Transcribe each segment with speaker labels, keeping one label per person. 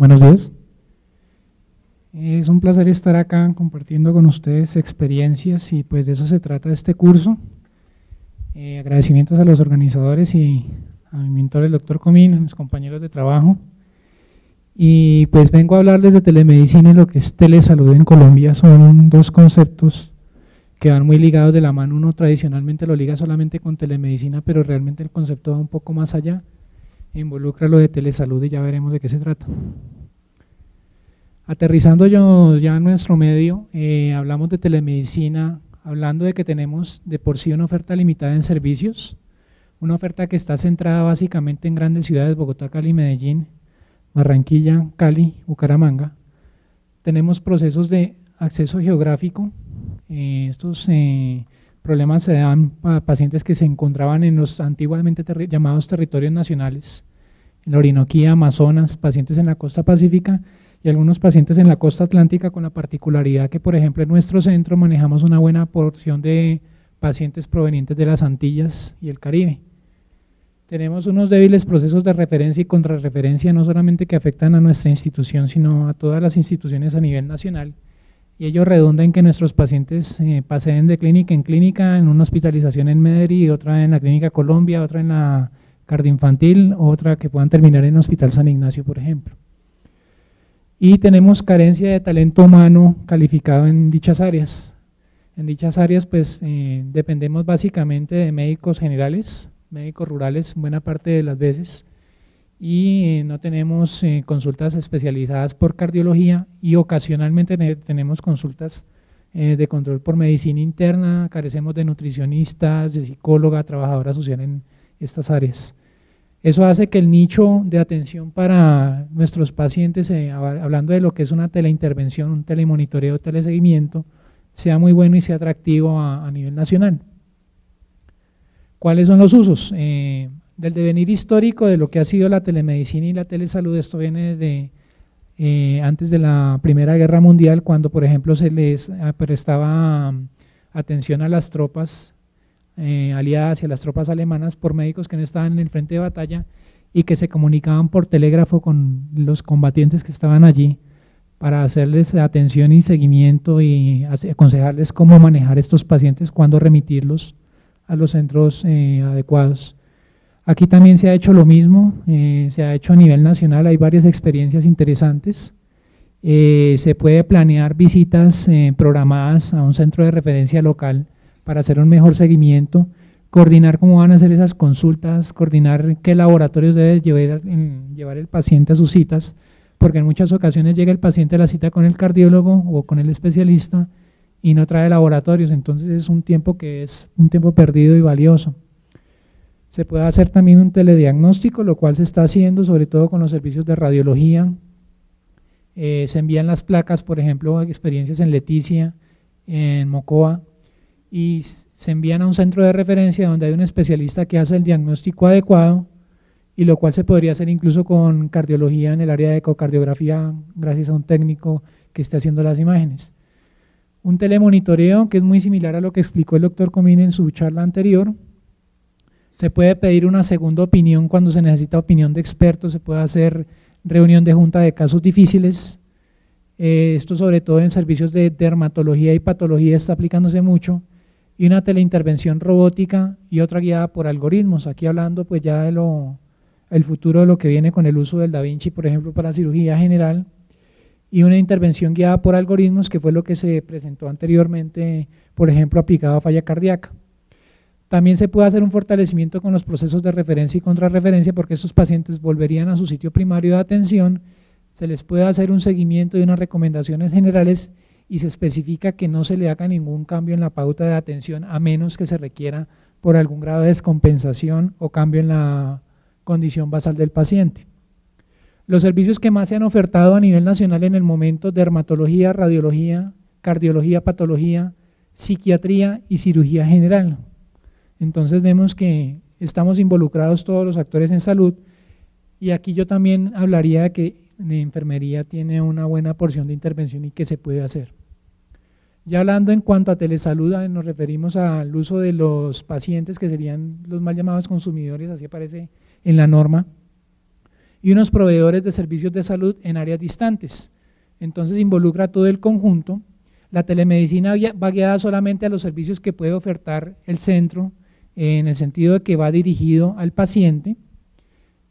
Speaker 1: Buenos días. Es un placer estar acá compartiendo con ustedes experiencias y pues de eso se trata este curso. Agradecimientos a los organizadores y a mi mentor, el doctor Comín, a mis compañeros de trabajo. Y pues vengo a hablarles de telemedicina y lo que es telesalud en Colombia. Son dos conceptos que van muy ligados de la mano. Uno tradicionalmente lo liga solamente con telemedicina, pero realmente el concepto va un poco más allá. Involucra lo de telesalud y ya veremos de qué se trata. Aterrizando yo ya en nuestro medio, hablamos de telemedicina, hablando de que tenemos de por sí una oferta limitada en servicios, una oferta que está centrada básicamente en grandes ciudades, Bogotá, Cali, Medellín, Barranquilla, Cali, Bucaramanga. Tenemos procesos de acceso geográfico, estos problemas se dan a pacientes que se encontraban en los antiguamente llamados territorios nacionales, en la Orinoquía, Amazonas, pacientes en la costa pacífica y algunos pacientes en la costa atlántica, con la particularidad que, por ejemplo, en nuestro centro manejamos una buena porción de pacientes provenientes de las Antillas y el Caribe. Tenemos unos débiles procesos de referencia y contrarreferencia, no solamente que afectan a nuestra institución, sino a todas las instituciones a nivel nacional, y ello redunda en que nuestros pacientes paseen de clínica en clínica, en una hospitalización en Medellín, otra en la Clínica Colombia, otra en la cardioinfantil, otra que puedan terminar en Hospital San Ignacio, por ejemplo. Y tenemos carencia de talento humano calificado en dichas áreas. En dichas áreas pues dependemos básicamente de médicos generales, médicos rurales buena parte de las veces, y no tenemos consultas especializadas por cardiología, y ocasionalmente tenemos consultas de control por medicina interna, carecemos de nutricionistas, de psicóloga, trabajadora social en estas áreas. Eso hace que el nicho de atención para nuestros pacientes, hablando de lo que es una teleintervención, un telemonitoreo, teleseguimiento, sea muy bueno y sea atractivo a nivel nacional. ¿Cuáles son los usos? Del devenir histórico de lo que ha sido la telemedicina y la telesalud, esto viene desde antes de la Primera Guerra Mundial, cuando por ejemplo se les prestaba atención a las tropas aliadas y a las tropas alemanas por médicos que no estaban en el frente de batalla y que se comunicaban por telégrafo con los combatientes que estaban allí para hacerles atención y seguimiento y aconsejarles cómo manejar estos pacientes, cuándo remitirlos a los centros adecuados. Aquí también se ha hecho lo mismo, se ha hecho a nivel nacional, hay varias experiencias interesantes. Se puede planear visitas programadas a un centro de referencia local para hacer un mejor seguimiento, coordinar cómo van a hacer esas consultas, coordinar qué laboratorios debe llevar el paciente a sus citas, porque en muchas ocasiones llega el paciente a la cita con el cardiólogo o con el especialista y no trae laboratorios, entonces es un tiempo que es un tiempo perdido y valioso. Se puede hacer también un telediagnóstico, lo cual se está haciendo sobre todo con los servicios de radiología. Se envían las placas, por ejemplo, experiencias en Leticia, en Mocoa, y se envían a un centro de referencia donde hay un especialista que hace el diagnóstico adecuado, y lo cual se podría hacer incluso con cardiología en el área de ecocardiografía, gracias a un técnico que esté haciendo las imágenes. Un telemonitoreo que es muy similar a lo que explicó el doctor Comín en su charla anterior. Se puede pedir una segunda opinión cuando se necesita opinión de expertos, se puede hacer reunión de junta de casos difíciles. Esto sobre todo en servicios de dermatología y patología está aplicándose mucho, y una teleintervención robótica y otra guiada por algoritmos, aquí hablando pues ya de el futuro de lo que viene con el uso del Da Vinci, por ejemplo, para cirugía general, y una intervención guiada por algoritmos, que fue lo que se presentó anteriormente, por ejemplo, aplicado a falla cardíaca. También se puede hacer un fortalecimiento con los procesos de referencia y contrarreferencia, porque estos pacientes volverían a su sitio primario de atención, se les puede hacer un seguimiento y unas recomendaciones generales, y se especifica que no se le haga ningún cambio en la pauta de atención, a menos que se requiera por algún grado de descompensación o cambio en la condición basal del paciente. Los servicios que más se han ofertado a nivel nacional en el momento: dermatología, radiología, cardiología, patología, psiquiatría y cirugía general. Entonces vemos que estamos involucrados todos los actores en salud, y aquí yo también hablaría de que la enfermería tiene una buena porción de intervención y que se puede hacer. Ya hablando en cuanto a telesalud, nos referimos al uso de los pacientes, que serían los mal llamados consumidores, así aparece en la norma, y unos proveedores de servicios de salud en áreas distantes. Entonces involucra todo el conjunto. La telemedicina va guiada solamente a los servicios que puede ofertar el centro, en el sentido de que va dirigido al paciente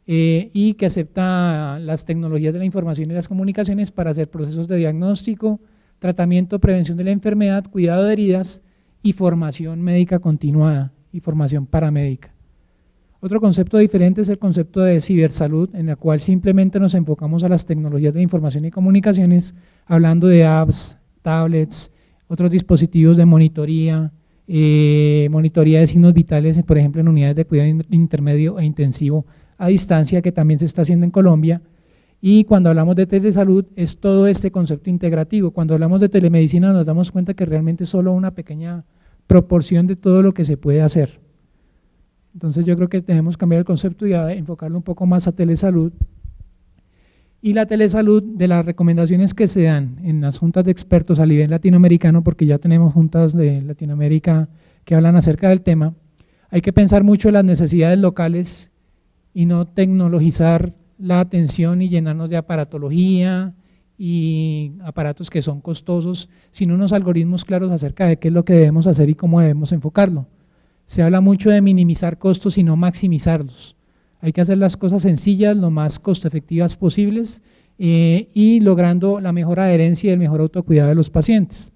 Speaker 1: y que acepta las tecnologías de la información y las comunicaciones para hacer procesos de diagnóstico, tratamiento, prevención de la enfermedad, cuidado de heridas y formación médica continuada y formación paramédica. Otro concepto diferente es el concepto de cibersalud, en el cual simplemente nos enfocamos a las tecnologías de información y comunicaciones, hablando de apps, tablets, otros dispositivos de monitoría, monitoría de signos vitales, por ejemplo en unidades de cuidado intermedio e intensivo a distancia, que también se está haciendo en Colombia. Y cuando hablamos de telesalud es todo este concepto integrativo. Cuando hablamos de telemedicina nos damos cuenta que realmente es solo una pequeña proporción de todo lo que se puede hacer. Entonces yo creo que debemos cambiar el concepto y enfocarlo un poco más a telesalud. Y la telesalud, de las recomendaciones que se dan en las juntas de expertos a nivel latinoamericano, porque ya tenemos juntas de Latinoamérica que hablan acerca del tema, hay que pensar mucho en las necesidades locales y no tecnologizar la atención y llenarnos de aparatología y aparatos que son costosos, sino unos algoritmos claros acerca de qué es lo que debemos hacer y cómo debemos enfocarlo. Se habla mucho de minimizar costos y no maximizarlos. Hay que hacer las cosas sencillas, lo más costo efectivas posibles y logrando la mejor adherencia y el mejor autocuidado de los pacientes.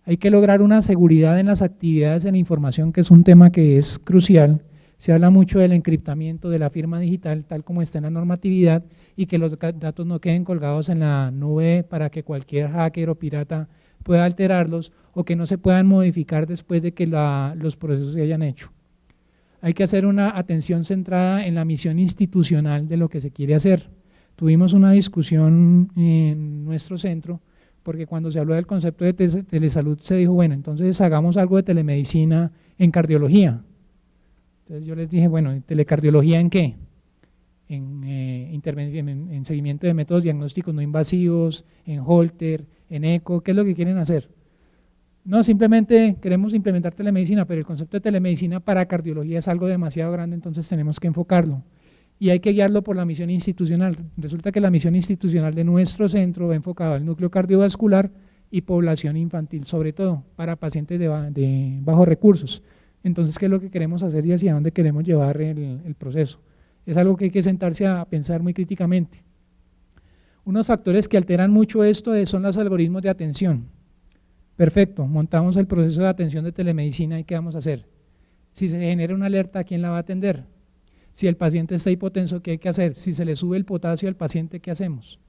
Speaker 1: Hay que lograr una seguridad en las actividades en la información, que es un tema que es crucial. Se habla mucho del encriptamiento de la firma digital, tal como está en la normatividad, y que los datos no queden colgados en la nube para que cualquier hacker o pirata pueda alterarlos, o que no se puedan modificar después de que los procesos se hayan hecho. Hay que hacer una atención centrada en la misión institucional de lo que se quiere hacer. Tuvimos una discusión en nuestro centro, porque cuando se habló del concepto de telesalud se dijo, bueno, entonces hagamos algo de telemedicina en cardiología. Entonces yo les dije, bueno, ¿telecardiología en qué? En seguimiento de métodos diagnósticos no invasivos, en Holter, en eco, ¿qué es lo que quieren hacer? No, simplemente queremos implementar telemedicina, pero el concepto de telemedicina para cardiología es algo demasiado grande, entonces tenemos que enfocarlo. Y hay que guiarlo por la misión institucional. Resulta que la misión institucional de nuestro centro va enfocada al núcleo cardiovascular y población infantil, sobre todo para pacientes de bajos recursos. Entonces, ¿qué es lo que queremos hacer y hacia dónde queremos llevar el proceso? Es algo que hay que sentarse a pensar muy críticamente. Unos factores que alteran mucho esto son los algoritmos de atención. Perfecto, montamos el proceso de atención de telemedicina y ¿qué vamos a hacer? Si se genera una alerta, ¿quién la va a atender? Si el paciente está hipotenso, ¿qué hay que hacer? Si se le sube el potasio al paciente, ¿qué hacemos?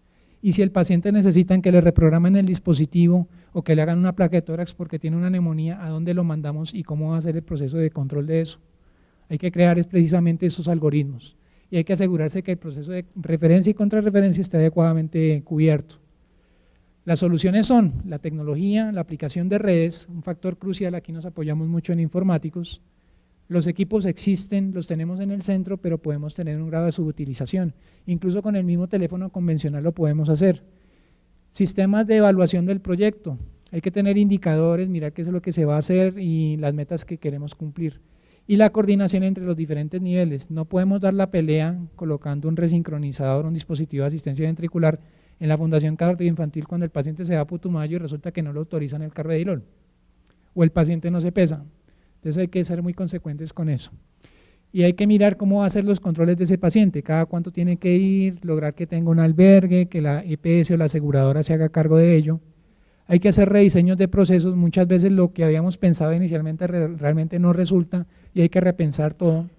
Speaker 1: Y si el paciente necesita que le reprogramen el dispositivo o que le hagan una placa de tórax porque tiene una neumonía, ¿a dónde lo mandamos y cómo va a ser el proceso de control de eso? Hay que crear precisamente esos algoritmos y hay que asegurarse que el proceso de referencia y contrarreferencia esté adecuadamente cubierto. Las soluciones son la tecnología, la aplicación de redes, un factor crucial, aquí nos apoyamos mucho en informáticos. Los equipos existen, los tenemos en el centro, pero podemos tener un grado de subutilización. Incluso con el mismo teléfono convencional lo podemos hacer. Sistemas de evaluación del proyecto, hay que tener indicadores, mirar qué es lo que se va a hacer y las metas que queremos cumplir. Y la coordinación entre los diferentes niveles, no podemos dar la pelea colocando un resincronizador, un dispositivo de asistencia ventricular en la Fundación Cardioinfantil cuando el paciente se va a Putumayo y resulta que no lo autorizan el carvedilol, o el paciente no se pesa. Entonces hay que ser muy consecuentes con eso. Y hay que mirar cómo va a ser los controles de ese paciente, cada cuánto tiene que ir, lograr que tenga un albergue, que la EPS o la aseguradora se haga cargo de ello. Hay que hacer rediseños de procesos, muchas veces lo que habíamos pensado inicialmente realmente no resulta y hay que repensar todo.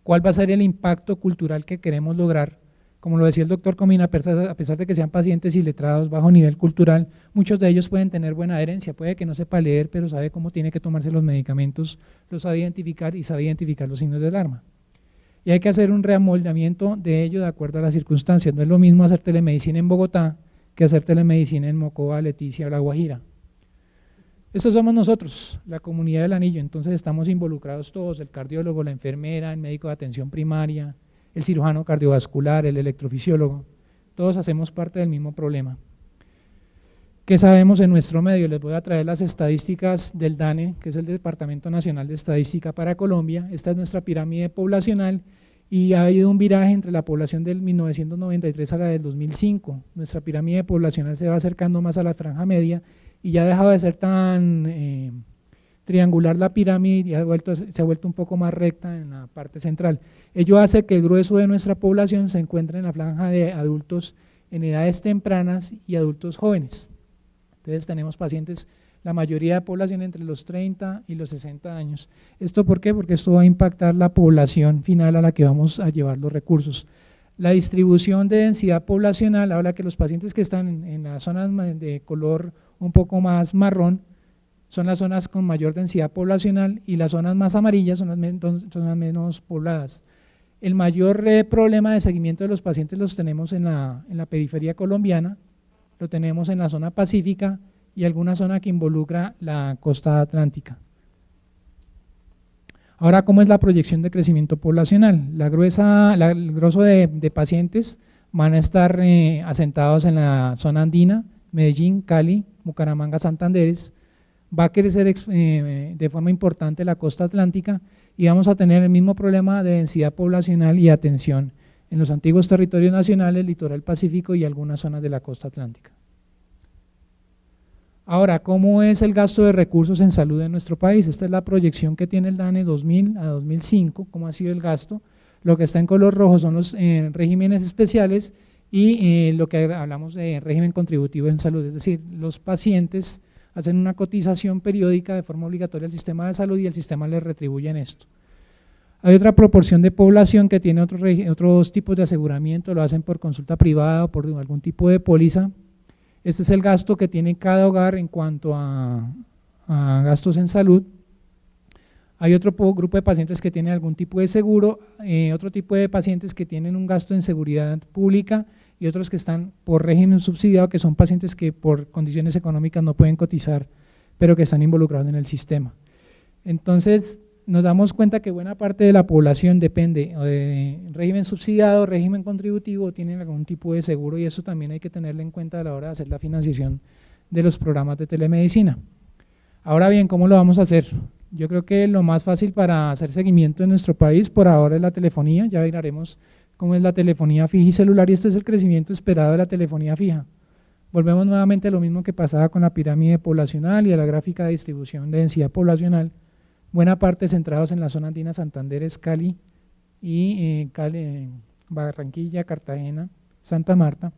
Speaker 1: ¿Cuál va a ser el impacto cultural que queremos lograr? Como lo decía el doctor Comina, a pesar de que sean pacientes iletrados bajo nivel cultural, muchos de ellos pueden tener buena adherencia, puede que no sepa leer, pero sabe cómo tiene que tomarse los medicamentos, los sabe identificar y sabe identificar los signos de alarma. Y hay que hacer un reamoldamiento de ello de acuerdo a las circunstancias. No es lo mismo hacer telemedicina en Bogotá que hacer telemedicina en Mocoa, Leticia o La Guajira. Estos somos nosotros, la comunidad del Anillo, entonces estamos involucrados todos, el cardiólogo, la enfermera, el médico de atención primaria, el cirujano cardiovascular, el electrofisiólogo, todos hacemos parte del mismo problema. ¿Qué sabemos en nuestro medio? Les voy a traer las estadísticas del DANE, que es el Departamento Nacional de Estadística para Colombia. Esta es nuestra pirámide poblacional y ha habido un viraje entre la población del 1993 a la del 2005. Nuestra pirámide poblacional se va acercando más a la franja media y ya ha dejado de ser tan triangular la pirámide y se ha vuelto un poco más recta en la parte central. Ello hace que el grueso de nuestra población se encuentre en la franja de adultos en edades tempranas y adultos jóvenes. Entonces tenemos pacientes, la mayoría de población entre los 30 y los 60 años. ¿Esto por qué? Porque esto va a impactar la población final a la que vamos a llevar los recursos. La distribución de densidad poblacional habla que los pacientes que están en las zonas de color un poco más marrón son las zonas con mayor densidad poblacional y las zonas más amarillas son las menos pobladas. El mayor problema de seguimiento de los pacientes los tenemos en la periferia colombiana, lo tenemos en la zona pacífica y alguna zona que involucra la costa atlántica. Ahora, ¿cómo es la proyección de crecimiento poblacional? El grosso de pacientes van a estar asentados en la zona andina, Medellín, Cali, Bucaramanga, Santanderes. Va a crecer de forma importante la costa atlántica y vamos a tener el mismo problema de densidad poblacional y atención en los antiguos territorios nacionales, el litoral pacífico y algunas zonas de la costa atlántica. Ahora, ¿cómo es el gasto de recursos en salud en nuestro país? Esta es la proyección que tiene el DANE 2000 a 2005, cómo ha sido el gasto. Lo que está en color rojo son los regímenes especiales y lo que hablamos de régimen contributivo en salud, es decir, los pacientes hacen una cotización periódica de forma obligatoria al sistema de salud y el sistema les retribuye en esto. Hay otra proporción de población que tiene otros tipos de aseguramiento, lo hacen por consulta privada o por algún tipo de póliza. Este es el gasto que tiene cada hogar en cuanto a gastos en salud. Hay otro grupo de pacientes que tienen algún tipo de seguro, otro tipo de pacientes que tienen un gasto en seguridad pública y otros que están por régimen subsidiado, que son pacientes que por condiciones económicas no pueden cotizar, pero que están involucrados en el sistema. Entonces, nos damos cuenta que buena parte de la población depende de régimen subsidiado, régimen contributivo, o tienen algún tipo de seguro y eso también hay que tenerlo en cuenta a la hora de hacer la financiación de los programas de telemedicina. Ahora bien, ¿cómo lo vamos a hacer? Yo creo que lo más fácil para hacer seguimiento en nuestro país por ahora es la telefonía, ya miraremos cómo es la telefonía fija y celular y este es el crecimiento esperado de la telefonía fija. Volvemos nuevamente a lo mismo que pasaba con la pirámide poblacional y a la gráfica de distribución de densidad poblacional, buena parte centrados en la zona andina, Santanderes, Cali y Barranquilla, Cartagena, Santa Marta.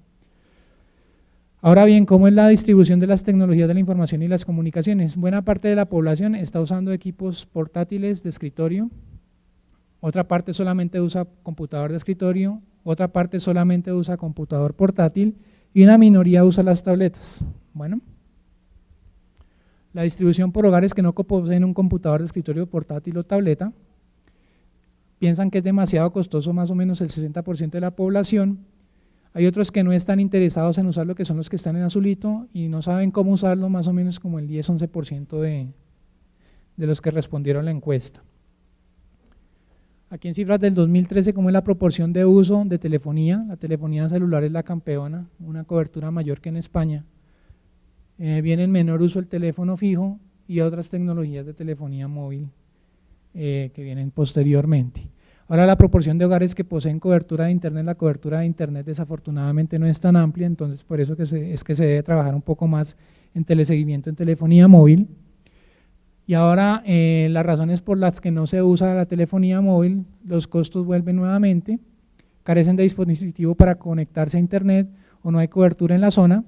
Speaker 1: Ahora bien, ¿cómo es la distribución de las tecnologías de la información y las comunicaciones? Buena parte de la población está usando equipos portátiles de escritorio, otra parte solamente usa computador de escritorio, otra parte solamente usa computador portátil y una minoría usa las tabletas. Bueno, la distribución por hogares que no poseen un computador de escritorio portátil o tableta, piensan que es demasiado costoso, más o menos el 60% de la población. Hay otros que no están interesados en usarlo, que son los que están en azulito y no saben cómo usarlo, más o menos como el 10-11% de los que respondieron la encuesta. Aquí en cifras del 2013, ¿cómo es la proporción de uso de telefonía? La telefonía celular es la campeona, una cobertura mayor que en España. Viene en menor uso el teléfono fijo y otras tecnologías de telefonía móvil que vienen posteriormente. Ahora la proporción de hogares que poseen cobertura de internet, la cobertura de internet desafortunadamente no es tan amplia, entonces por eso es que se debe trabajar un poco más en teleseguimiento en telefonía móvil. Y ahora las razones por las que no se usa la telefonía móvil, los costos vuelven nuevamente, carecen de dispositivo para conectarse a internet o no hay cobertura en la zona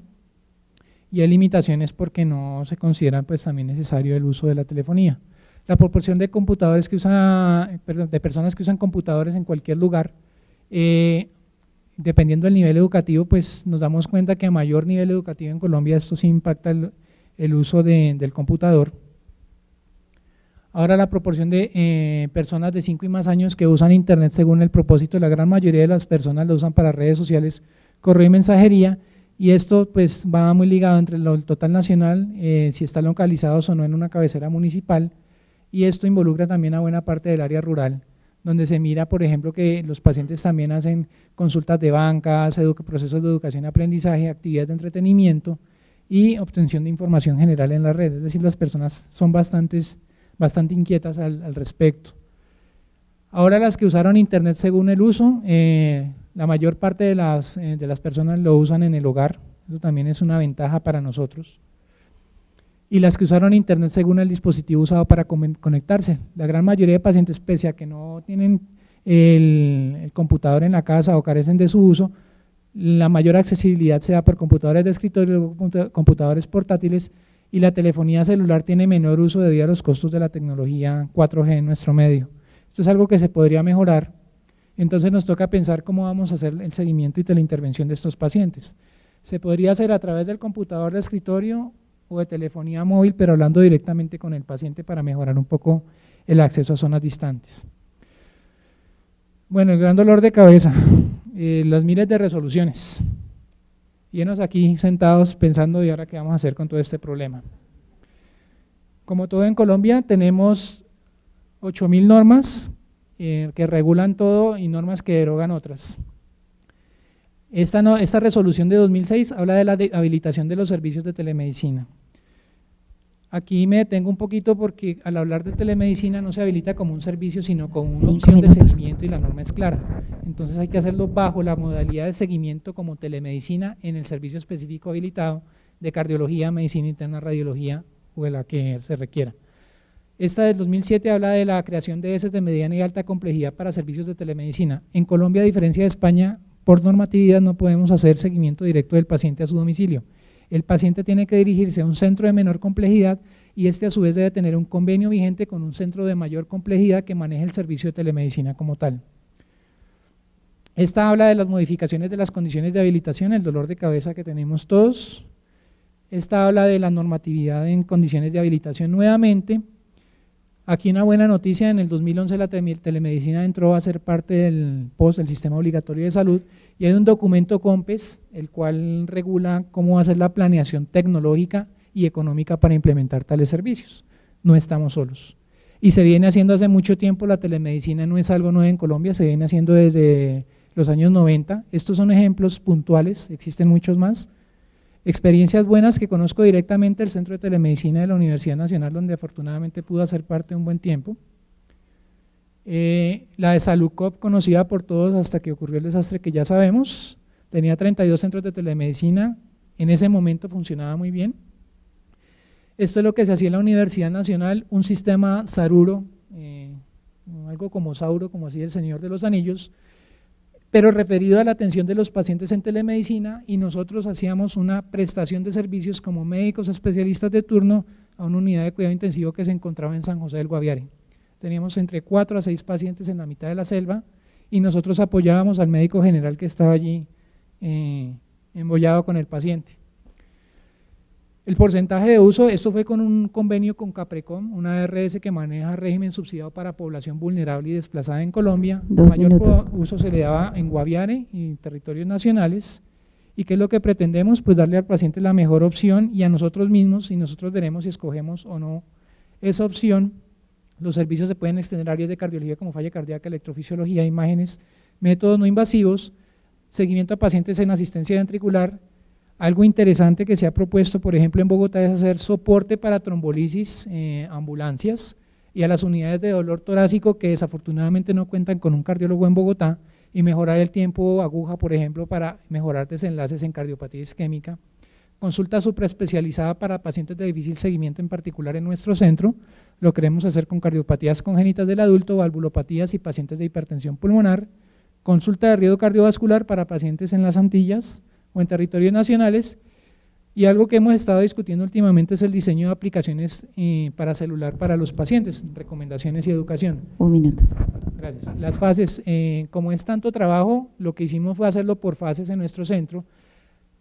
Speaker 1: y hay limitaciones porque no se considera pues también necesario el uso de la telefonía. La proporción de computadores que de personas que usan computadores en cualquier lugar, dependiendo del nivel educativo, pues nos damos cuenta que a mayor nivel educativo en Colombia esto sí impacta el uso del computador. Ahora la proporción de personas de 5 y más años que usan internet según el propósito, la gran mayoría de las personas lo usan para redes sociales, correo y mensajería, y esto pues va muy ligado entre el total nacional, si están localizados o no en una cabecera municipal, y esto involucra también a buena parte del área rural, donde se mira, por ejemplo, que los pacientes también hacen consultas de bancas, procesos de educación y aprendizaje, actividades de entretenimiento y obtención de información general en la red, es decir, las personas son bastante inquietas al respecto. Ahora las que usaron internet según el uso, la mayor parte de las personas lo usan en el hogar, eso también es una ventaja para nosotros. Y las que usaron internet según el dispositivo usado para conectarse. La gran mayoría de pacientes, pese a que no tienen el computador en la casa o carecen de su uso, la mayor accesibilidad se da por computadores de escritorio, computadores portátiles, y la telefonía celular tiene menor uso debido a los costos de la tecnología 4G en nuestro medio. Esto es algo que se podría mejorar, entonces nos toca pensar cómo vamos a hacer el seguimiento y teleintervención de estos pacientes. Se podría hacer a través del computador de escritorio o de telefonía móvil, pero hablando directamente con el paciente para mejorar un poco el acceso a zonas distantes. Bueno, el gran dolor de cabeza, las miles de resoluciones. Llenos aquí sentados pensando de ahora qué vamos a hacer con todo este problema. Como todo en Colombia, tenemos 8.000 normas que regulan todo y normas que derogan otras. Esta resolución de 2006 habla de la habilitación de los servicios de telemedicina. Aquí me detengo un poquito porque al hablar de telemedicina no se habilita como un servicio, sino como una opción de seguimiento y la norma es clara. Entonces hay que hacerlo bajo la modalidad de seguimiento como telemedicina en el servicio específico habilitado de cardiología, medicina interna, radiología o de la que se requiera. Esta del 2007 habla de la creación de ES de mediana y alta complejidad para servicios de telemedicina. En Colombia, a diferencia de España, por normatividad no podemos hacer seguimiento directo del paciente a su domicilio. El paciente tiene que dirigirse a un centro de menor complejidad y este a su vez debe tener un convenio vigente con un centro de mayor complejidad que maneje el servicio de telemedicina como tal. Esta habla de las modificaciones de las condiciones de habilitación, el dolor de cabeza que tenemos todos. Esta habla de la normatividad en condiciones de habilitación nuevamente. Aquí una buena noticia, en el 2011 la telemedicina entró a ser parte del POS, el Sistema Obligatorio de Salud, y hay un documento COMPES, el cual regula cómo va a ser la planeación tecnológica y económica para implementar tales servicios. No estamos solos. Y se viene haciendo hace mucho tiempo, la telemedicina no es algo nuevo en Colombia, se viene haciendo desde los años 90. Estos son ejemplos puntuales, existen muchos más. Experiencias buenas que conozco directamente del Centro de Telemedicina de la Universidad Nacional, donde afortunadamente pude hacer parte un buen tiempo. La de Salucop, conocida por todos hasta que ocurrió el desastre que ya sabemos, tenía 32 centros de telemedicina, en ese momento funcionaba muy bien. Esto es lo que se hacía en la Universidad Nacional, un sistema Saruro, algo como Sauro, como así el Señor de los Anillos, pero referido a la atención de los pacientes en telemedicina, y nosotros hacíamos una prestación de servicios como médicos especialistas de turno a una unidad de cuidado intensivo que se encontraba en San José del Guaviare. Teníamos entre 4 a 6 pacientes en la mitad de la selva y nosotros apoyábamos al médico general que estaba allí embollado con el paciente. El porcentaje de uso, esto fue con un convenio con Caprecom, una ARS que maneja régimen subsidiado para población vulnerable y desplazada en Colombia. El mayor uso se le daba en Guaviare y territorios nacionales. ¿Y qué es lo que pretendemos? Pues darle al paciente la mejor opción y a nosotros mismos, y nosotros veremos si escogemos o no esa opción. Los servicios se pueden extender a áreas de cardiología como falla cardíaca, electrofisiología, imágenes, métodos no invasivos, seguimiento a pacientes en asistencia ventricular. Algo interesante que se ha propuesto, por ejemplo, en Bogotá es hacer soporte para trombolisis, ambulancias, y a las unidades de dolor torácico que desafortunadamente no cuentan con un cardiólogo en Bogotá, y mejorar el tiempo aguja, por ejemplo, para mejorar desenlaces en cardiopatía isquémica. Consulta supraespecializada para pacientes de difícil seguimiento, en particular en nuestro centro. Lo queremos hacer con cardiopatías congénitas del adulto, valvulopatías y pacientes de hipertensión pulmonar. Consulta de riesgo cardiovascular para pacientes en las Antillas o en territorios nacionales, y algo que hemos estado discutiendo últimamente es el diseño de aplicaciones para celular para los pacientes, recomendaciones y educación.
Speaker 2: Un minuto.
Speaker 1: Gracias. Las fases, como es tanto trabajo, lo que hicimos fue hacerlo por fases en nuestro centro.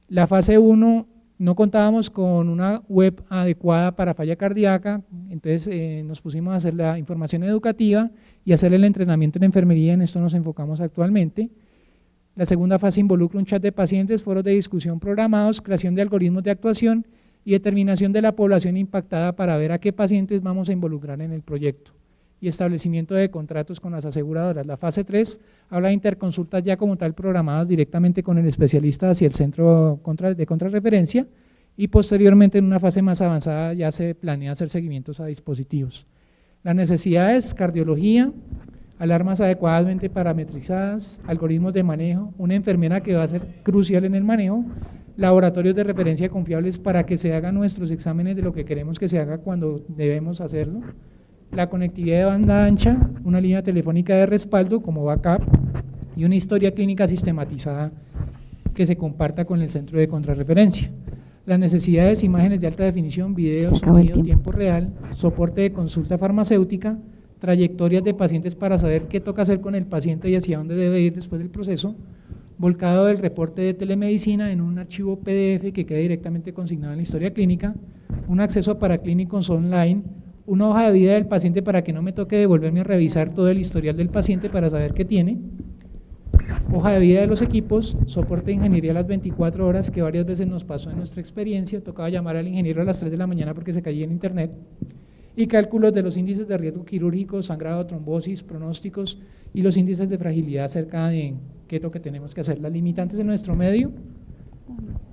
Speaker 1: La fase 1 no contábamos con una web adecuada para falla cardíaca, entonces nos pusimos a hacer la información educativa y hacer el entrenamiento en enfermería, en esto nos enfocamos actualmente. La segunda fase involucra un chat de pacientes, foros de discusión programados, creación de algoritmos de actuación y determinación de la población impactada para ver a qué pacientes vamos a involucrar en el proyecto, y establecimiento de contratos con las aseguradoras. La fase 3 habla de interconsultas ya como tal programadas directamente con el especialista hacia el centro de contrarreferencia, y posteriormente en una fase más avanzada ya se planea hacer seguimientos a dispositivos. Las necesidades: cardiología, alarmas adecuadamente parametrizadas, algoritmos de manejo, una enfermera que va a ser crucial en el manejo, laboratorios de referencia confiables para que se hagan nuestros exámenes de lo que queremos que se haga cuando debemos hacerlo, la conectividad de banda ancha, una línea telefónica de respaldo como backup y una historia clínica sistematizada que se comparta con el centro de contrarreferencia. Las necesidades, imágenes de alta definición, videos, sonido, tiempo real, soporte de consulta farmacéutica, trayectorias de pacientes para saber qué toca hacer con el paciente y hacia dónde debe ir después del proceso, volcado del reporte de telemedicina en un archivo PDF que quede directamente consignado en la historia clínica, un acceso para clínicos online, una hoja de vida del paciente para que no me toque devolverme a revisar todo el historial del paciente para saber qué tiene, hoja de vida de los equipos, soporte de ingeniería a las 24 horas que varias veces nos pasó en nuestra experiencia, tocaba llamar al ingeniero a las 3 de la mañana porque se caía en internet, y cálculos de los índices de riesgo quirúrgico, sangrado, trombosis, pronósticos y los índices de fragilidad acerca de qué es lo que tenemos que hacer. Las limitantes de nuestro medio,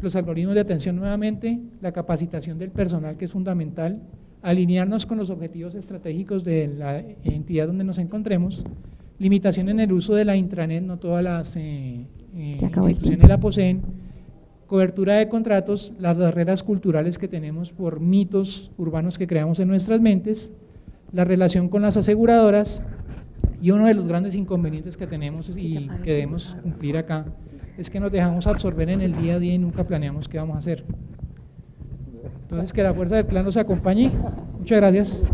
Speaker 1: los algoritmos de atención nuevamente, la capacitación del personal que es fundamental, alinearnos con los objetivos estratégicos de la entidad donde nos encontremos, limitación en el uso de la intranet, no todas las instituciones la poseen, cobertura de contratos, las barreras culturales que tenemos por mitos urbanos que creamos en nuestras mentes, la relación con las aseguradoras y uno de los grandes inconvenientes que tenemos y que debemos cumplir acá es que nos dejamos absorber en el día a día y nunca planeamos qué vamos a hacer. Entonces, que la fuerza del plan nos acompañe. Muchas gracias.